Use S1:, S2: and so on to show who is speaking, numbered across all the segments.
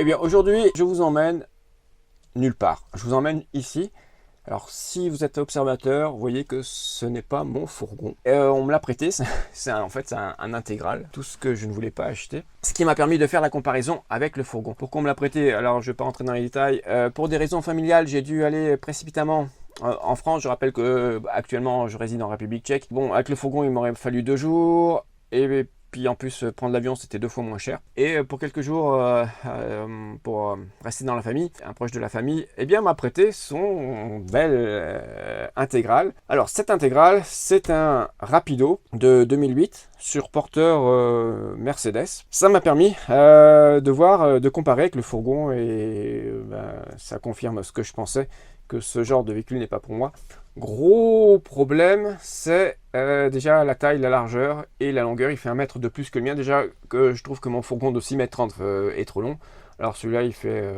S1: Eh bien, aujourd'hui, je vous emmène nulle part. Je vous emmène ici. Alors, si vous êtes observateur, vous voyez que ce n'est pas mon fourgon. On me l'a prêté, en fait c'est un intégral, tout ce que je ne voulais pas acheter. Ce qui m'a permis de faire la comparaison avec le fourgon. Pourquoi on me l'a prêté? Alors, je ne vais pas rentrer dans les détails. Pour des raisons familiales, j'ai dû aller précipitamment en France. Je rappelle que actuellement, je réside en République tchèque. Bon, avec le fourgon, il m'aurait fallu 2 jours. Et puis en plus, prendre l'avion, c'était 2 fois moins cher. Et pour quelques jours, pour rester dans la famille, un proche de la famille, eh bien, m'a prêté son bel intégral. Alors, cette intégrale, c'est un Rapido de 2008 sur porteur Mercedes. Ça m'a permis de comparer avec le fourgon et ça confirme ce que je pensais, que ce genre de véhicule n'est pas pour moi. Gros problème, c'est déjà la taille, la largeur et la longueur. Il fait 1 mètre de plus que le mien. Déjà que je trouve que mon fourgon de 6,30 m est trop long. Alors celui-là, il fait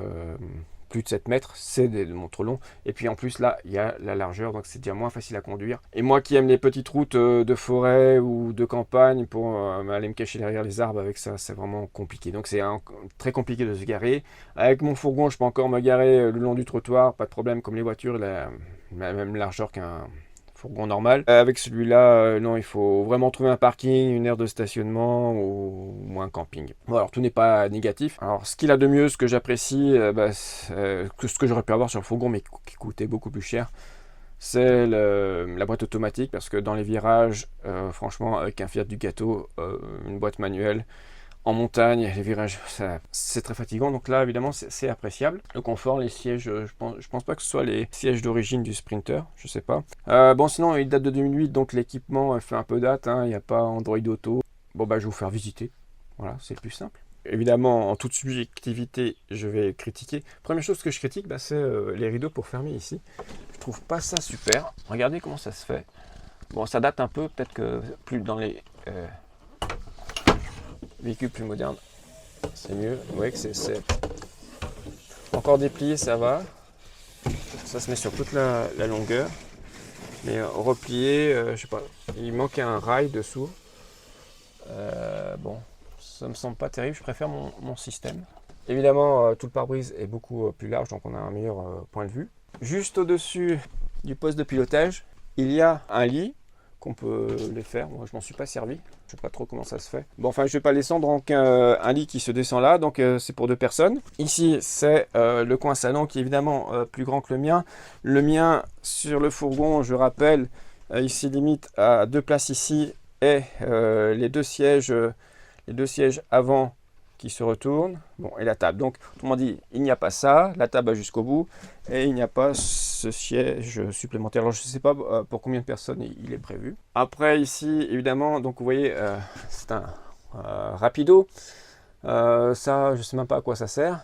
S1: plus de 7 mètres, c'est trop long. Et puis en plus, là, il y a la largeur, donc c'est déjà moins facile à conduire. Et moi qui aime les petites routes de forêt ou de campagne pour aller me cacher derrière les arbres avec ça, c'est vraiment compliqué. Donc c'est très compliqué de se garer. Avec mon fourgon, je peux encore me garer le long du trottoir, pas de problème, comme les voitures, la même largeur qu'un fourgon normal. Avec celui-là, non, il faut vraiment trouver un parking, une aire de stationnement ou un camping. Bon, alors tout n'est pas négatif. Alors ce qu'il a de mieux, ce que j'apprécie, que ce que j'aurais pu avoir sur le fourgon, mais qui coûtait beaucoup plus cher, c'est la boîte automatique, parce que dans les virages, franchement, avec un Fiat Ducato, une boîte manuelle, en montagne, les virages, c'est très fatigant. Donc là, évidemment, c'est appréciable. Le confort, les sièges, je pense pas que ce soit les sièges d'origine du Sprinter, je sais pas. Bon, sinon, il date de 2008, donc l'équipement fait un peu date. Il n'y a pas Android Auto. Bon, bah, je vais vous faire visiter. Voilà, c'est le plus simple. Évidemment, en toute subjectivité, je vais critiquer. Première chose que je critique, c'est les rideaux pour fermer ici. Je trouve pas ça super. Regardez comment ça se fait. Bon, ça date un peu, peut-être que plus dans les véhicules plus modernes, c'est mieux. Vous voyez que c'est encore déplié, ça va. Ça se met sur toute la longueur. Mais replié, je sais pas, il manque un rail dessous. Bon, ça me semble pas terrible, je préfère mon système. Évidemment, tout le pare-brise est beaucoup plus large, donc on a un meilleur point de vue. Juste au-dessus du poste de pilotage, il y a un lit qu'on peut les faire. Moi, je m'en suis pas servi. Je sais pas trop comment ça se fait. Bon, enfin, je vais pas le descendre. Donc, un lit qui se descend là. Donc, c'est pour 2 personnes. Ici, c'est le coin salon qui est évidemment plus grand que le mien. Le mien, sur le fourgon, je rappelle, ici limite à 2 places ici et les deux sièges avant qui se retournent, bon, et la table. Donc, autrement dit, il n'y a pas ça, la table va jusqu'au bout, et il n'y a pas ce siège supplémentaire. Alors, je ne sais pas pour combien de personnes il est prévu. Après, ici, évidemment, donc vous voyez, c'est un Rapido. Ça, je ne sais même pas à quoi ça sert.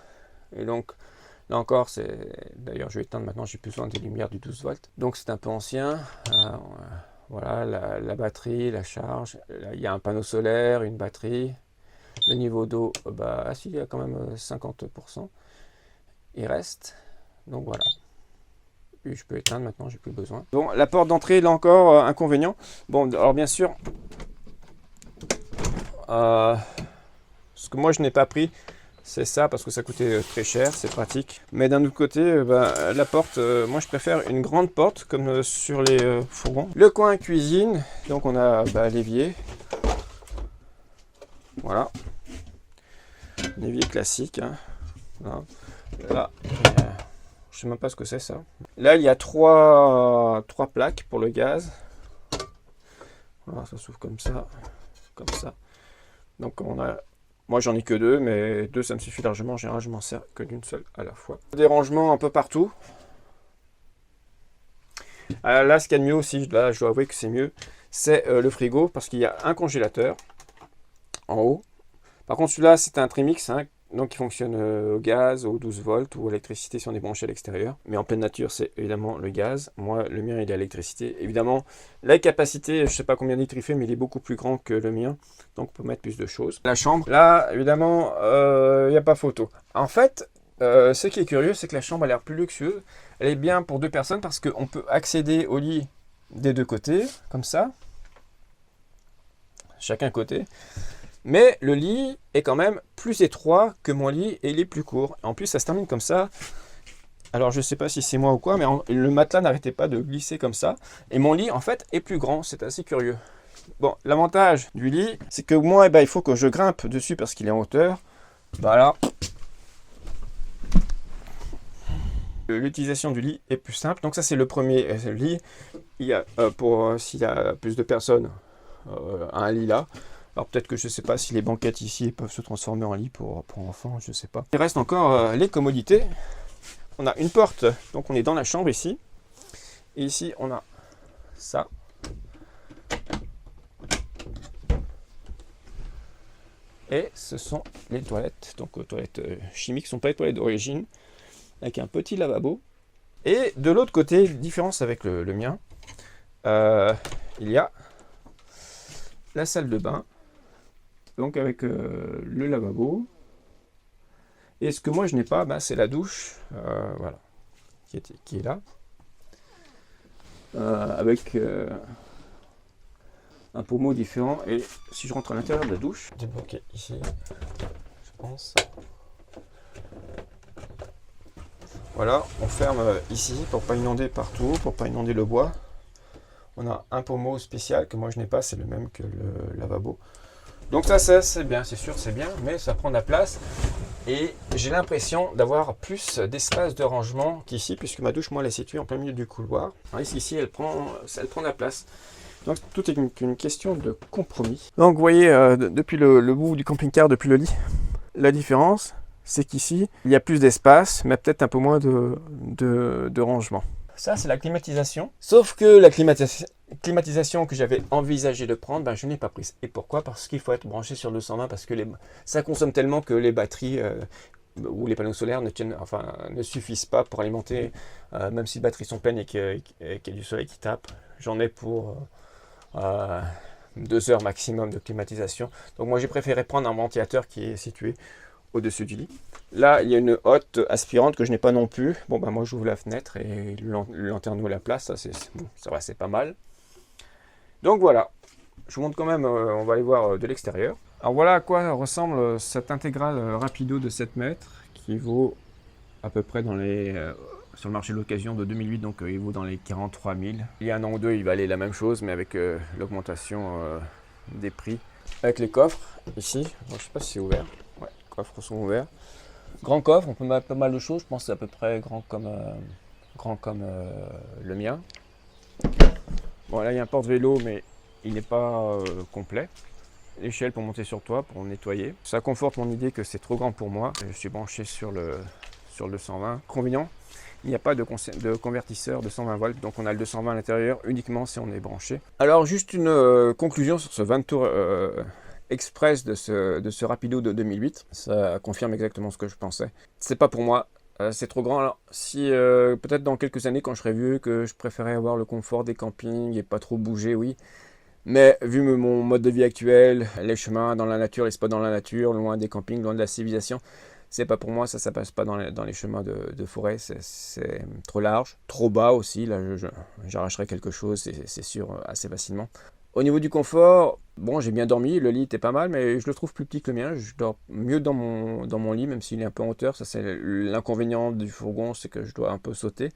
S1: Et donc, là encore, d'ailleurs, je vais éteindre maintenant, j'ai plus besoin des lumières du 12 volts. Donc, c'est un peu ancien. Voilà, la batterie, la charge. Là, il y a un panneau solaire, une batterie. Le niveau d'eau, il y a quand même 50%. Il reste. Donc voilà. Et je peux éteindre maintenant, j'ai plus besoin. Bon, la porte d'entrée, là encore, inconvénient. Bon, alors bien sûr, ce que moi je n'ai pas pris, c'est ça, parce que ça coûtait très cher, c'est pratique. Mais d'un autre côté, la porte, moi je préfère une grande porte, comme sur les fourgons. Le coin cuisine, donc on a l'évier. Voilà. Un évier classique. Voilà. Là, je sais même pas ce que c'est ça. Là, il y a trois plaques pour le gaz. Voilà, ça s'ouvre comme ça. Comme ça. Donc moi j'en ai que 2, mais 2 ça me suffit largement. En général, je m'en sers que d'une seule à la fois. Des rangements un peu partout. Là, ce qu'il y a de mieux aussi, là je dois avouer que c'est mieux, c'est le frigo, parce qu'il y a un congélateur en haut. Par contre, celui-là, c'est un Trimix, donc il fonctionne au gaz, au 12 volts ou à l'électricité si on est branché à l'extérieur. Mais en pleine nature, c'est évidemment le gaz. Moi, le mien, il est à l'électricité. Évidemment, la capacité, je ne sais pas combien de litres il fait, mais il est beaucoup plus grand que le mien. Donc, on peut mettre plus de choses. La chambre, là, évidemment, il n'y a pas photo. En fait, ce qui est curieux, c'est que la chambre a l'air plus luxueuse. Elle est bien pour 2 personnes parce qu'on peut accéder au lit des 2 côtés, comme ça. Chacun côté. Mais le lit est quand même plus étroit que mon lit et il est plus court. En plus, ça se termine comme ça. Alors, je ne sais pas si c'est moi ou quoi, mais le matelas n'arrêtait pas de glisser comme ça. Et mon lit, en fait, est plus grand. C'est assez curieux. Bon, l'avantage du lit, c'est que moi, il faut que je grimpe dessus parce qu'il est en hauteur. Voilà. L'utilisation du lit est plus simple. Donc ça, c'est le premier lit. Il y a, pour s'il y a plus de personnes, un lit là. Alors peut-être que je ne sais pas si les banquettes ici peuvent se transformer en lit pour enfants, je ne sais pas. Il reste encore les commodités. On a une porte, donc on est dans la chambre ici. Et ici, on a ça. Et ce sont les toilettes. Donc toilettes chimiques, ce ne sont pas les toilettes d'origine. Avec un petit lavabo. Et de l'autre côté, différence avec le mien, il y a la salle de bain. Donc avec le lavabo. Et ce que moi je n'ai pas, c'est la douche, voilà, qui est là. Avec un pommeau différent. Et si je rentre à l'intérieur de la douche, débloqué ici, je pense. Voilà, on ferme ici pour pas inonder partout, pour pas inonder le bois. On a un pommeau spécial que moi je n'ai pas, c'est le même que le lavabo. Donc ça c'est bien, c'est sûr c'est bien, mais ça prend de la place. Et j'ai l'impression d'avoir plus d'espace de rangement qu'ici, puisque ma douche, moi, elle est située en plein milieu du couloir. Ici, elle prend de la place. Donc tout est une question de compromis. Donc vous voyez, depuis le bout du camping-car, depuis le lit, la différence, c'est qu'ici, il y a plus d'espace, mais peut-être un peu moins de rangement. Ça, c'est la climatisation. Sauf que la climatisation que j'avais envisagé de prendre, je n'ai pas prise. Et pourquoi? Parce qu'il faut être branché sur le 220, parce que ça consomme tellement que les batteries ou les panneaux solaires ne suffisent pas pour alimenter, même si les batteries sont pleines et qu'il y a du soleil qui tape. J'en ai pour 2 heures maximum de climatisation. Donc moi, j'ai préféré prendre un ventilateur qui est situé au-dessus du lit. Là, il y a une hotte aspirante que je n'ai pas non plus. Bon, moi, j'ouvre la fenêtre et le lanterneau à la place. Ça va, c'est pas mal. Donc voilà. Je vous montre quand même, on va aller voir de l'extérieur. Alors voilà à quoi ressemble cette intégrale rapido de 7 mètres qui vaut à peu près sur le marché de l'occasion de 2008, donc il vaut dans les 43 000. Il y a un an ou deux, il valait la même chose, mais avec l'augmentation des prix. Avec les coffres, ici, je ne sais pas si c'est ouvert. Ouais, les coffres sont ouverts. Grand coffre, on peut mettre pas mal de choses, je pense que c'est à peu près grand comme le mien. Bon, là il y a un porte-vélo, mais il n'est pas complet. L'échelle pour monter sur toit, pour nettoyer. Ça conforte mon idée que c'est trop grand pour moi. Je suis branché sur le 220. Inconvénient, il n'y a pas de convertisseur de 120 volts, donc on a le 220 à l'intérieur uniquement si on est branché. Alors juste une conclusion sur ce 20 tours express de ce rapido de 2008. Ça confirme exactement ce que je pensais. C'est pas pour moi. C'est trop grand. Alors, si peut-être dans quelques années, quand je serai vieux, que je préférais avoir le confort des campings et pas trop bouger, oui. Mais vu mon mode de vie actuel, les chemins dans la nature, les spots dans la nature, loin des campings, loin de la civilisation, c'est pas pour moi. Ça passe pas dans les chemins de forêt. C'est trop large, trop bas aussi. Là, j'arracherai quelque chose, c'est sûr, assez facilement. Au niveau du confort, bon, j'ai bien dormi, le lit était pas mal, mais je le trouve plus petit que le mien. Je dors mieux dans mon lit, même s'il est un peu en hauteur. Ça, c'est l'inconvénient du fourgon, c'est que je dois un peu sauter.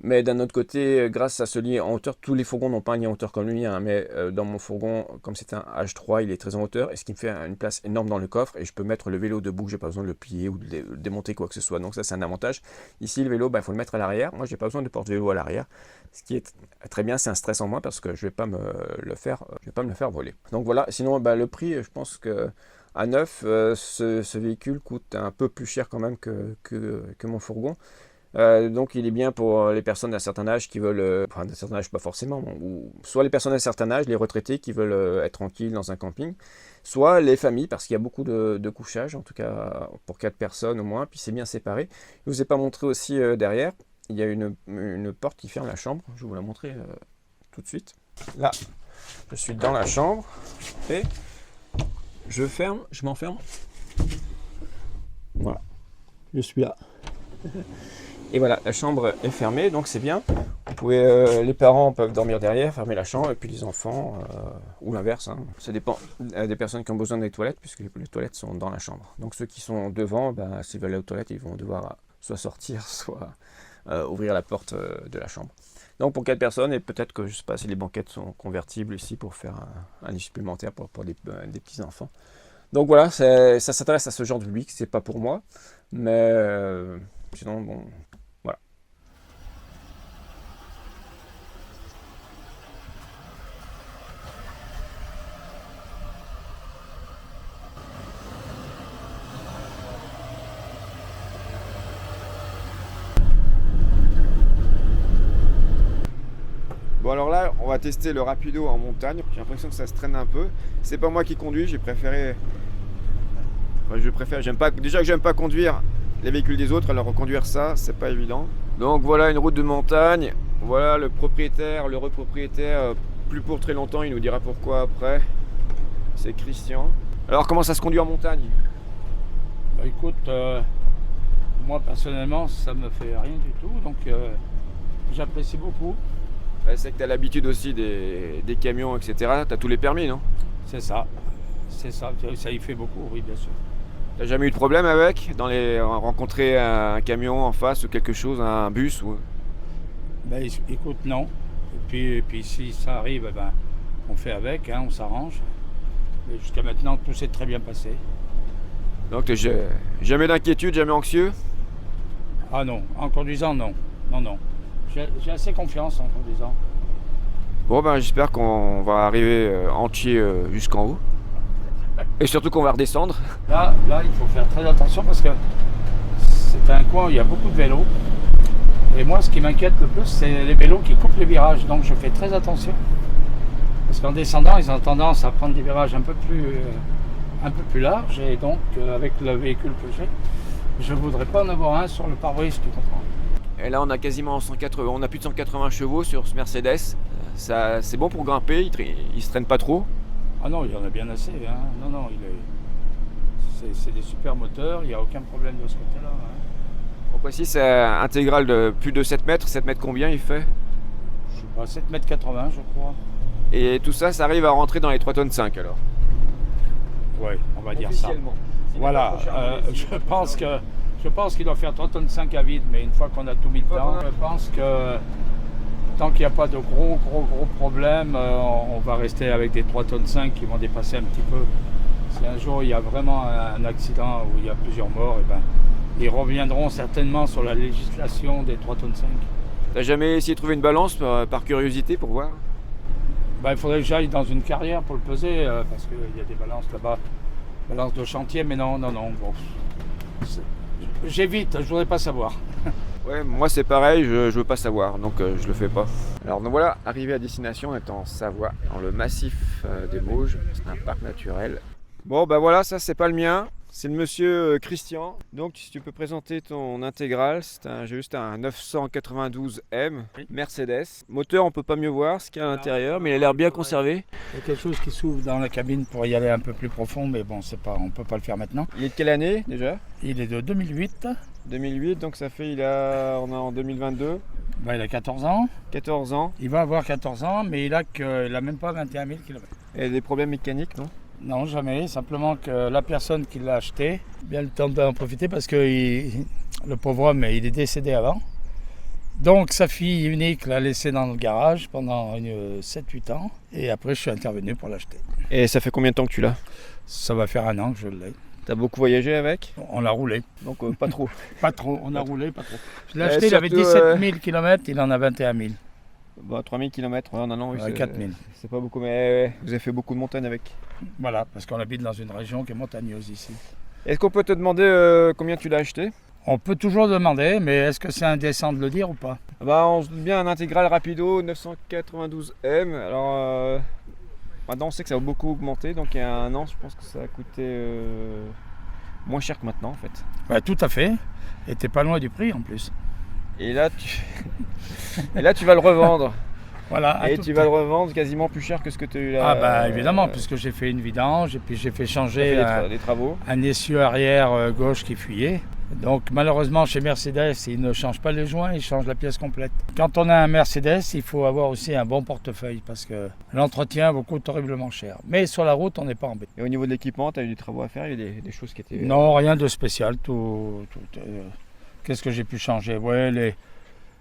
S1: Mais d'un autre côté, grâce à ce lit en hauteur, tous les fourgons n'ont pas un lit en hauteur comme le mien, mais dans mon fourgon, comme c'est un H3, il est très en hauteur, et ce qui me fait une place énorme dans le coffre, et je peux mettre le vélo debout, j'ai pas besoin de le plier ou de le démonter quoi que ce soit, donc ça c'est un avantage. Ici le vélo, il faut le mettre à l'arrière, moi j'ai pas besoin de porte-vélo à l'arrière, ce qui est très bien, c'est un stress en moins parce que je vais pas me le faire voler. Donc voilà, sinon le prix, je pense que à neuf, ce véhicule coûte un peu plus cher quand même que mon fourgon. Donc il est bien pour les personnes d'un certain âge qui veulent, d'un certain âge pas forcément, ou soit les personnes d'un certain âge, les retraités qui veulent être tranquilles dans un camping, soit les familles parce qu'il y a beaucoup de couchage, en tout cas pour 4 personnes au moins, puis c'est bien séparé. Je vous ai pas montré aussi derrière, il y a une porte qui ferme la chambre, je vais vous la montrer tout de suite. Là, je suis dans la chambre et je m'enferme. Voilà, je suis là. Et voilà, la chambre est fermée, donc c'est bien. pouvez, les parents peuvent dormir derrière, fermer la chambre, et puis les enfants, ou l'inverse. Hein. Ça dépend des personnes qui ont besoin des toilettes, puisque les toilettes sont dans la chambre. Donc ceux qui sont devant, s'ils veulent aller aux toilettes, ils vont devoir soit sortir, soit ouvrir la porte de la chambre. Donc pour 4 personnes, et peut-être que je ne sais pas si les banquettes sont convertibles ici pour faire un lit supplémentaire pour des petits enfants. Donc voilà, ça s'intéresse à ce genre de public, c'est pas pour moi, mais sinon bon, voilà. Bon alors là, on va tester le rapido en montagne. J'ai l'impression que ça se traîne un peu. C'est pas moi qui conduis, j'ai préféré. Déjà que j'aime pas conduire les véhicules des autres, alors reconduire ça, c'est pas évident. Donc voilà une route de montagne. Voilà le propriétaire, le repropriétaire, plus pour très longtemps, il nous dira pourquoi après. C'est Christian. Alors comment ça se conduit en montagne?
S2: Bah écoute, moi personnellement ça me fait rien du tout, donc j'apprécie beaucoup.
S1: Ouais, c'est que tu as l'habitude aussi des camions, etc. Tu as tous les permis, non?
S2: C'est ça, ça y fait beaucoup, oui bien sûr.
S1: T'as jamais eu de problème avec rencontrer un camion en face ou quelque chose, un bus ou...
S2: Bah écoute, non. Et puis si ça arrive, on fait avec, hein, on s'arrange. Mais jusqu'à maintenant tout s'est très bien passé.
S1: Donc jamais d'inquiétude, jamais anxieux?
S2: Ah non, en conduisant non. Non. J'ai assez confiance en conduisant.
S1: Bon j'espère qu'on va arriver entier jusqu'en haut. Et surtout qu'on va redescendre.
S2: Là, il faut faire très attention parce que c'est un coin où il y a beaucoup de vélos. Et moi, ce qui m'inquiète le plus, c'est les vélos qui coupent les virages. Donc je fais très attention. Parce qu'en descendant, ils ont tendance à prendre des virages un peu plus larges. Et donc, avec le véhicule que j'ai, je ne voudrais pas en avoir un sur le pare-brise, tu comprends.
S1: Et là, on a quasiment on a plus de 180 chevaux sur ce Mercedes. Ça, c'est bon pour grimper, il se traîne pas trop.
S2: Ah non, il y en a bien assez. Hein. Non, c'est des super moteurs, il n'y a aucun problème de ce côté-là. Hein.
S1: Donc voici, c'est intégral de plus de 7 mètres. 7 mètres combien il fait?
S2: Je sais pas, 7,80 m je crois.
S1: Et tout ça, ça arrive à rentrer dans les 3,5 tonnes alors?
S2: Oui, on va dire ça. Voilà, je pense qu'il doit faire 3,5 tonnes à vide, mais une fois qu'on a tout mis dedans, je pense que tant qu'il n'y a pas de gros problèmes, on va rester avec des 3,5 tonnes qui vont dépasser un petit peu. Si un jour il y a vraiment un accident où il y a plusieurs morts, ils reviendront certainement sur la législation des 3,5 tonnes.
S1: T'as jamais essayé de trouver une balance par curiosité pour voir?
S2: Il faudrait que j'aille dans une carrière pour le peser, parce qu'il y a des balances là-bas, balances de chantier, mais non. Bon, j'évite, je voudrais pas savoir.
S1: Ouais, moi c'est pareil, je veux pas savoir, donc je le fais pas. Alors donc voilà, arrivé à destination, on est en Savoie, dans le massif des Mauges, c'est un parc naturel. Bon voilà, ça c'est pas le mien, c'est le monsieur Christian. Donc si tu peux présenter ton intégral, j'ai juste un 992M Mercedes. Moteur, on peut pas mieux voir ce qu'il y a à l'intérieur, mais il a l'air bien conservé.
S2: Il y a quelque chose qui s'ouvre dans la cabine pour y aller un peu plus profond, mais bon, on peut pas le faire maintenant.
S1: Il est de quelle année déjà?
S2: Il est de 2008.
S1: 2008, donc ça fait, on est en 2022.
S2: Il a 14 ans.
S1: 14 ans.
S2: Il va avoir 14 ans, mais il a même pas 21 000 km.
S1: Et des problèmes mécaniques, non?
S2: Non, jamais. Simplement que la personne qui l'a acheté, bien le temps d'en profiter parce que le pauvre homme, il est décédé avant. Donc sa fille unique l'a laissé dans le garage pendant 7-8 ans. Et après, je suis intervenu pour l'acheter.
S1: Et ça fait combien de temps que tu l'as?
S2: Ça va faire 1 an que je l'ai.
S1: T'as beaucoup voyagé avec?
S2: On l'a roulé.
S1: Donc pas trop.
S2: Pas trop, on a roulé, pas trop. Je l'ai acheté, il avait 17 000 km, il en a 21 000.
S1: 3 000 km, ouais, non, oui,
S2: 4 000.
S1: C'est pas beaucoup, mais vous avez fait beaucoup de montagnes avec.
S2: Voilà, parce qu'on habite dans une région qui est montagneuse ici.
S1: Est-ce qu'on peut te demander combien tu l'as acheté?
S2: On peut toujours demander, mais est-ce que c'est indécent de le dire ou pas?
S1: On se doute bien un intégral rapido 992M. Alors maintenant on sait que ça va beaucoup augmenter, donc il y a 1 an je pense que ça a coûté moins cher que maintenant en fait.
S2: Tout à fait, et t'es pas loin du prix en plus.
S1: Et là tu vas le revendre.
S2: Voilà.
S1: Et tu vas le revendre quasiment plus cher que ce que tu as eu là.
S2: Évidemment, puisque j'ai fait une vidange et puis j'ai fait changer
S1: des travaux.
S2: Un essieu arrière gauche qui fuyait. Donc malheureusement chez Mercedes, ils ne changent pas les joints, ils changent la pièce complète. Quand on a un Mercedes, il faut avoir aussi un bon portefeuille parce que l'entretien vous coûte horriblement cher. Mais sur la route, on n'est pas embêté.
S1: Et au niveau de l'équipement, tu as eu des travaux à faire, il y a des choses qui étaient...
S2: Non, rien de spécial. Qu'est-ce que j'ai pu changer? Ouais,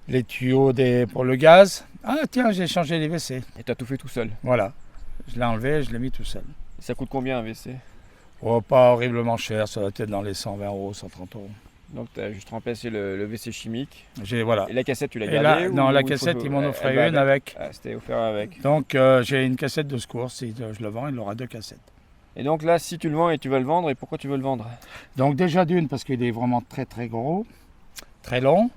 S2: les tuyaux pour le gaz. Ah tiens, j'ai changé les WC.
S1: Et tu as tout fait tout seul?
S2: Voilà, je l'ai enlevé, je l'ai mis tout seul.
S1: Ça coûte combien un WC?
S2: Oh, pas horriblement cher, ça doit être dans les 120 €, 130 €.
S1: Donc tu as juste remplacé le WC chimique.
S2: Voilà.
S1: Et la cassette, tu l'as
S2: Et
S1: gardée?
S2: non, la cassette, ils m'en offraient une avec.
S1: Ah, c'était offert avec.
S2: Donc j'ai une cassette de secours, si je le vends, il aura 2 cassettes.
S1: Et donc là, si tu le vends et tu vas le vendre, et pourquoi tu veux le vendre?
S2: Donc déjà d'une, parce qu'il est vraiment très très gros, très long.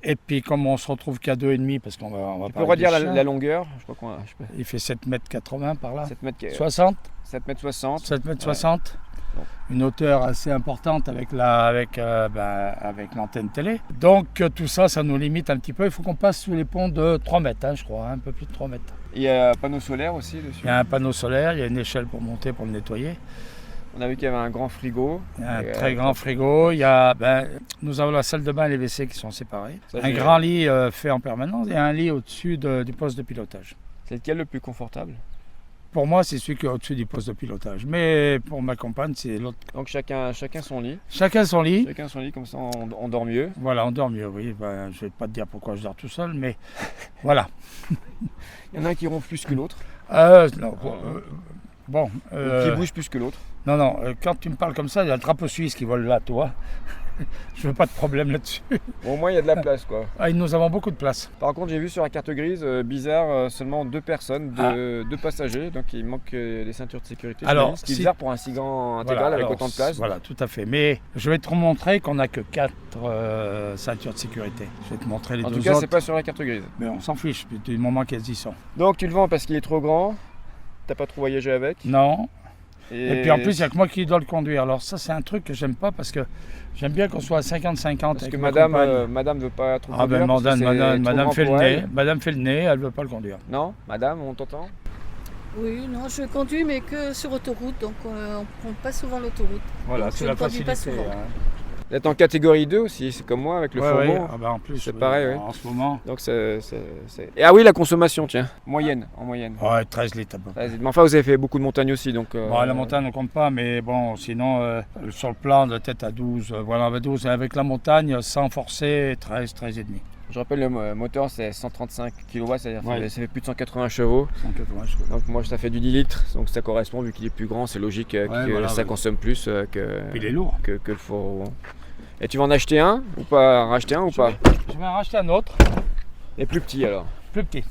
S2: Et puis comme on se retrouve qu'à 2,5 parce qu'on va
S1: tu peux redire la longueur? Je crois
S2: il fait 7,80 m par là.
S1: 7,60 m.
S2: 7,60
S1: 7,60 m.
S2: 7,60 m. Une hauteur assez importante avec l'antenne télé. Donc tout ça, ça nous limite un petit peu. Il faut qu'on passe sous les ponts de 3 mètres, je crois, un peu plus de 3 mètres.
S1: Il y a un panneau solaire aussi dessus?
S2: Il y a un panneau solaire, il y a une échelle pour monter, pour le nettoyer.
S1: On a vu qu'il y avait un grand frigo.
S2: Un très grand frigo. Il y a, nous avons la salle de bain et les WC qui sont séparés. Un grand lit fait en permanence et un lit au-dessus du poste de pilotage.
S1: C'est lequel le plus confortable?
S2: Pour moi, c'est celui qui est au-dessus du poste de pilotage. Mais pour ma compagne, c'est l'autre.
S1: Donc chacun son lit?
S2: Chacun son lit.
S1: Chacun son lit, comme ça on dort mieux.
S2: Voilà, on dort mieux, oui. Je ne vais pas te dire pourquoi je dors tout seul, mais voilà.
S1: Il y en a un qui ronfle plus que l'autre?
S2: Non. Bon.
S1: Qui bouge plus que l'autre?
S2: Non, quand tu me parles comme ça, il y a le drapeau suisse qui vole là, toi. Je veux pas de problème là-dessus.
S1: Bon, au moins, il y a de la place, quoi.
S2: Ah, nous avons beaucoup de place.
S1: Par contre, j'ai vu sur la carte grise, bizarre, seulement 2 personnes, 2 passagers, donc il manque des ceintures de sécurité.
S2: Alors,
S1: ce qui est bizarre pour un si grand intégral avec autant de place.
S2: Voilà, tout à fait. Mais je vais te montrer qu'on n'a que 4 ceintures de sécurité. Je vais te montrer les 2 autres.
S1: En tout cas, c'est pas sur la carte grise.
S2: Mais on s'en fiche, du moment qu'elles y sont.
S1: Donc, tu le vends parce qu'il est trop grand, t'as pas trop voyagé avec?
S2: Non. Et puis en plus, il n'y a que moi qui dois le conduire. Alors ça, c'est un truc que j'aime pas parce que j'aime bien qu'on soit à 50-50.
S1: Parce que madame ne veut pas trop conduire.
S2: Madame fait le nez. Madame fait le nez, elle ne veut pas le conduire.
S1: Non, madame, on t'entend?
S3: Oui, non, je conduis mais que sur autoroute, donc on ne prend pas souvent l'autoroute.
S2: Voilà,
S3: donc
S2: c'est la facilité.
S1: Vous êtes en catégorie 2 aussi, c'est comme moi avec le fourgon.
S2: Ouais. Ah bah en plus,
S1: c'est pareil. Ouais.
S2: En ce moment.
S1: Donc Et ah oui, la consommation, tiens, en moyenne.
S2: Ouais, 13 litres.
S1: Mais enfin, vous avez fait beaucoup de montagne aussi, donc.
S2: La montagne, on compte pas, mais bon, sinon, sur le plan de tête à 12, voilà, 12, avec la montagne, sans forcer, 13,5.
S1: Je rappelle, le moteur, c'est 135 kW, c'est-à-dire que ça fait plus de 180 chevaux.
S2: 180 chevaux.
S1: Donc moi, ça fait du 10 litres, donc ça correspond, vu qu'il est plus grand, c'est logique que ça consomme plus
S2: Il est lourd.
S1: que le fourgon. Et tu vas en acheter un ou pas? Racheter un ou pas?
S2: Je vais en racheter un autre.
S1: Et plus petit alors?
S2: Plus petit.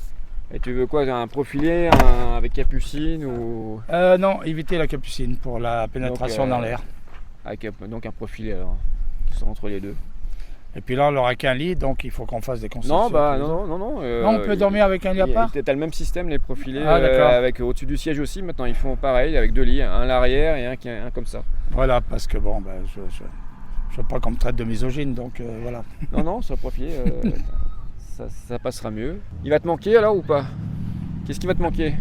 S1: Et tu veux quoi? Un profilé, avec capucine ou?
S2: Non, éviter la capucine pour la pénétration dans l'air.
S1: Donc un profilé alors, qui sera entre les deux.
S2: Et puis là, on n'aura qu'un lit, donc il faut qu'on fasse des concessions.
S1: Non.
S2: On peut dormir avec un lit à part?
S1: Tu as le même système, les profilés,
S2: avec
S1: au-dessus du siège aussi. Maintenant, ils font pareil, avec 2 lits, un à l'arrière et un comme ça.
S2: Voilà, parce que bon, je veux pas qu'on me traite de misogyne, donc voilà.
S1: Non, sur le profilé, ça passera mieux. Il va te manquer alors ou pas? Qu'est-ce qui va te manquer?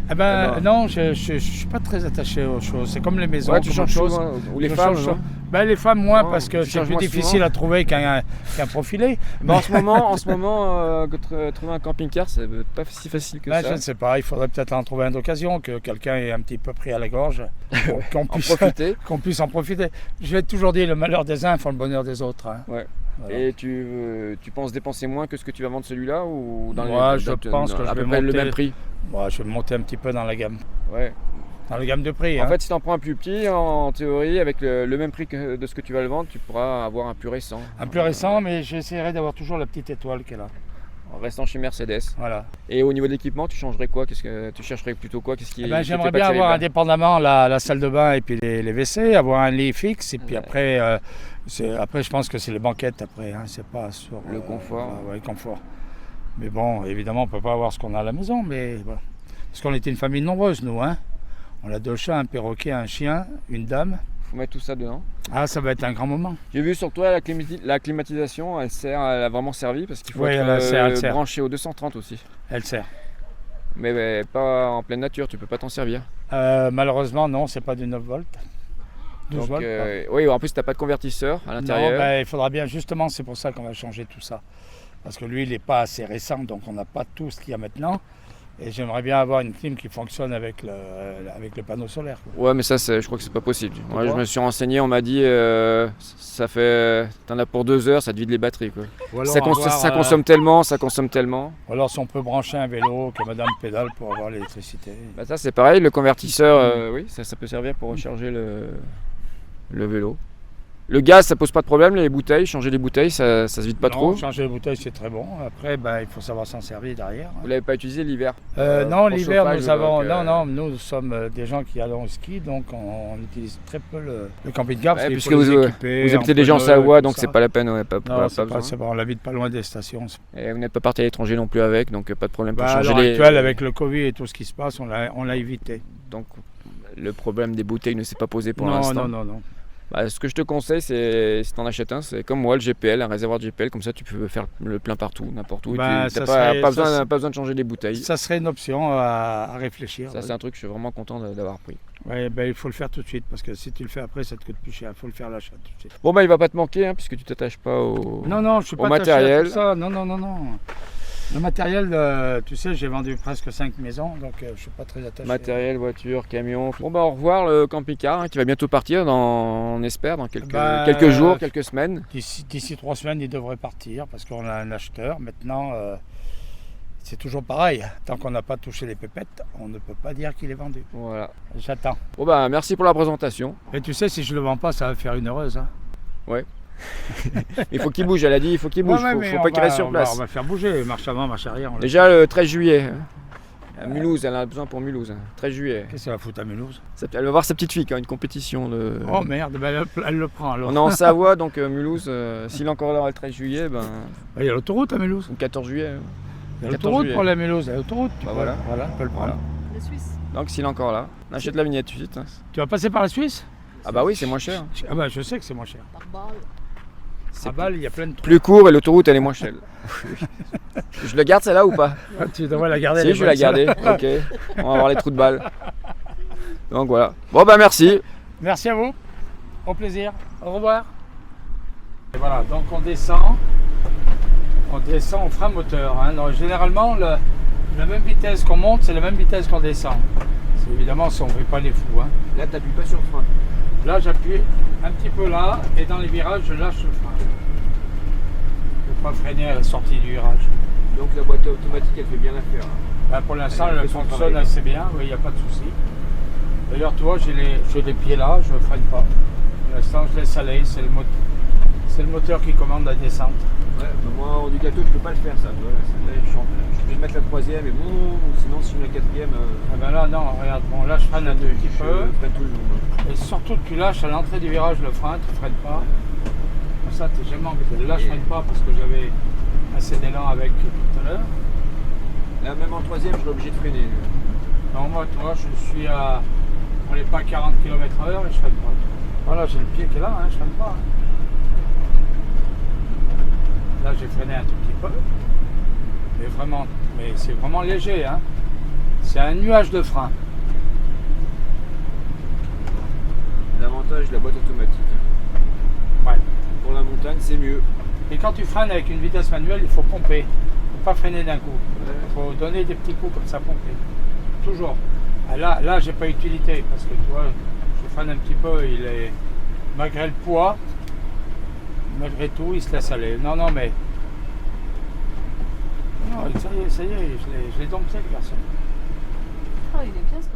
S2: Non, je suis pas très attaché aux choses. C'est comme les maisons.
S1: Ouais, tu changes souvent, ou les femmes,
S2: les femmes moins, parce que c'est plus difficile à trouver qu'un profilé.
S1: En ce moment, trouver un camping-car, c'est pas si facile que ça.
S2: Je ne sais pas, il faudrait peut-être en trouver un d'occasion, que quelqu'un ait un petit peu pris à la gorge, qu'on puisse en profiter. Je vais toujours dire, le malheur des uns font le bonheur des autres. Hein.
S1: Ouais. Voilà. Et tu penses dépenser moins que ce que tu vas vendre celui-là ou
S2: je pense que je vais monter
S1: le même prix?
S2: Je vais monter un petit peu dans la gamme.
S1: Ouais.
S2: Dans la gamme de prix.
S1: En fait, si tu en prends un plus petit, en théorie, avec le même prix de ce que tu vas le vendre, tu pourras avoir un plus récent.
S2: Un plus récent, mais j'essaierai d'avoir toujours la petite étoile qui est là.
S1: En restant chez Mercedes.
S2: Voilà.
S1: Et au niveau de l'équipement, tu changerais quoi? Qu'est-ce que tu chercherais plutôt quoi?
S2: J'aimerais bien avoir indépendamment la salle de bain et puis les WC, avoir un lit fixe et puis après, je pense que c'est les banquettes après. Hein, c'est pas sur
S1: le confort.
S2: Le confort. Mais bon, évidemment, on peut pas avoir ce qu'on a à la maison, mais voilà. Parce qu'on était une famille nombreuse, nous. Hein. On a 2 chats, un perroquet, un chien, une dame.
S1: Faut mettre tout ça dedans.
S2: Ah, ça va être un grand moment.
S1: J'ai vu sur toi la climatisation, elle a vraiment servi parce qu'il faut être branché au 230 aussi.
S2: Elle sert.
S1: Mais pas en pleine nature, tu peux pas t'en servir.
S2: Malheureusement, non, c'est pas du 9 volts. 12 volts.
S1: Oui, en plus, tu n'as pas de convertisseur à l'intérieur.
S2: Non, ben, il faudra bien, justement, c'est pour ça qu'on va changer tout ça. Parce que lui, il n'est pas assez récent, donc on n'a pas tout ce qu'il y a maintenant. Et j'aimerais bien avoir une clim qui fonctionne avec le panneau solaire, quoi.
S1: Ouais, mais ça, je crois que c'est pas possible. Moi, je me suis renseigné, on m'a dit, t'en as pour 2 heures, ça te vide les batteries, quoi. Ça consomme tellement.
S2: Ou alors si on peut brancher un vélo que madame pédale pour avoir l'électricité.
S1: Bah, ça, c'est pareil, le convertisseur, oui, ça peut servir pour recharger le vélo. Le gaz, ça pose pas de problème, les bouteilles, changer les bouteilles, ça se vide pas trop.
S2: Changer les bouteilles, c'est très bon. Après, il faut savoir s'en servir derrière.
S1: Vous l'avez pas utilisé l'hiver?
S2: Non, l'hiver, nous sommes des gens qui allons au ski, donc on utilise très peu le camping-car.
S1: Ouais, puisque vous habitez déjà en Savoie, donc c'est pas la peine.
S2: Non, c'est pas, on habite pas loin des stations.
S1: Et vous n'êtes pas parti à l'étranger non plus avec, donc pas de problème pour
S2: à
S1: changer
S2: l'heure actuelle, avec le Covid et tout ce qui se passe, on l'a évité.
S1: Donc le problème des bouteilles ne s'est pas posé pour l'instant.
S2: Non.
S1: Bah, ce que je te conseille, c'est si tu en achètes un, c'est comme moi, le GPL, un réservoir de GPL, comme ça tu peux faire le plein partout, n'importe où.
S2: Bah,
S1: tu n'as pas besoin de changer les bouteilles.
S2: Ça serait une option à réfléchir.
S1: Ça, c'est un truc que je suis vraiment content d'avoir pris.
S2: Ouais, il faut le faire tout de suite, parce que si tu le fais après, ça te coûte plus cher. Il faut le faire à l'achat tout de suite.
S1: Bon, il va pas te manquer, hein, puisque tu t'attaches pas au
S2: Non, je suis pas
S1: matériel.
S2: attaché à tout ça. Non. Le matériel, tu sais, j'ai vendu presque 5 maisons, donc je suis pas très attaché.
S1: Matériel, voiture, camion. Bon, au revoir le camping-car, hein, qui va bientôt partir, on espère, dans quelques jours, quelques semaines.
S2: D'ici 3 semaines, il devrait partir, parce qu'on a un acheteur. Maintenant, c'est toujours pareil. Tant qu'on n'a pas touché les pépettes, on ne peut pas dire qu'il est vendu.
S1: Voilà.
S2: J'attends.
S1: Bon, merci pour la présentation.
S2: Et tu sais, si je le vends pas, ça va faire une heureuse. Hein.
S1: Ouais. Il faut qu'il bouge, elle a dit, il faut qu'il bouge, faut pas qu'il reste sur place.
S2: On va faire bouger, marche avant, marche arrière.
S1: Déjà le 13 juillet, à Mulhouse, elle a besoin pour Mulhouse, 13 juillet.
S2: Qu'est-ce qu'elle va foutre à Mulhouse?
S1: Elle va voir sa petite fille qui a une compétition.
S2: Oh merde, elle le prend alors.
S1: On est en Savoie, donc Mulhouse, s'il est encore là le 13 juillet,
S2: il y a l'autoroute à Mulhouse.
S1: Ou 14 juillet.
S2: Il y a l'autoroute pour la Mulhouse, il y a l'autoroute.
S1: Voilà,
S2: on peut le prendre.
S3: La Suisse.
S1: Donc s'il est encore là, on achète la vignette tout de suite.
S2: Tu vas passer par la Suisse?
S1: Ah bah oui, c'est moins cher.
S2: Ah bah je sais que c'est moins cher.
S3: Par balle.
S2: À Bâle, il y a plein de trucs.
S1: Plus court et l'autoroute elle est moins chère. Je le garde celle-là ou pas?
S2: Tu devrais la garder.
S1: Si, je vais la garder. Ok. On va avoir les trous de balles. Donc voilà. Bon merci.
S2: Merci à vous. Au plaisir. Au revoir. Et voilà, donc on descend au frein moteur. Hein. Donc, généralement, la même vitesse qu'on monte, c'est la même vitesse qu'on descend. Évidemment, si on ne fait pas les fous. Hein.
S1: Là, tu n'appuies pas sur le frein.
S2: Là, j'appuie un petit peu là, et dans les virages, je lâche le frein. Je ne peux pas freiner à la sortie du virage.
S1: Donc la boîte automatique, elle fait bien l'affaire.
S2: Ben, pour l'instant, elle fonctionne assez bien, il n'y a pas de souci. D'ailleurs, tu vois, j'ai les pieds là, je ne freine pas. Pour l'instant, je laisse aller, c'est le moteur qui commande la descente.
S1: Ouais, moi, en Ducato, je ne peux pas le faire, ça. Je vais mettre la 3e, et bon, sinon, si je mets la 4e...
S2: Ah ben là, non, regarde, bon, là, je freine un petit peu.
S1: Je freine tout le monde.
S2: Et surtout que tu lâches à l'entrée du virage le frein, tu ne freines pas. Comme ça, tu n'es jamais embêté. Là, je ne freine pas parce que j'avais assez d'élan avec tout à l'heure.
S1: Là, même en 3e, je suis obligé de freiner.
S2: Non, moi, tu vois, je suis à... On n'est pas à 40 km/h et je ne freine pas. Voilà, j'ai le pied qui est là, hein, je ne freine pas. Hein. Là, j'ai freiné un tout petit peu. Mais c'est vraiment léger. Hein. C'est un nuage de frein.
S1: L'avantage de la boîte automatique.
S2: Ouais.
S1: Pour la montagne, c'est mieux.
S2: Et quand tu freines avec une vitesse manuelle, il faut pomper. Il ne faut pas freiner d'un coup. Il faut donner des petits coups comme ça, pomper. Toujours. Ah, là j'ai pas utilité parce que tu vois, je freine un petit peu, malgré le poids, malgré tout, il se laisse aller. Non, mais... Non, ça y est, je l'ai dompté le garçon.
S3: Ah, il est bien ce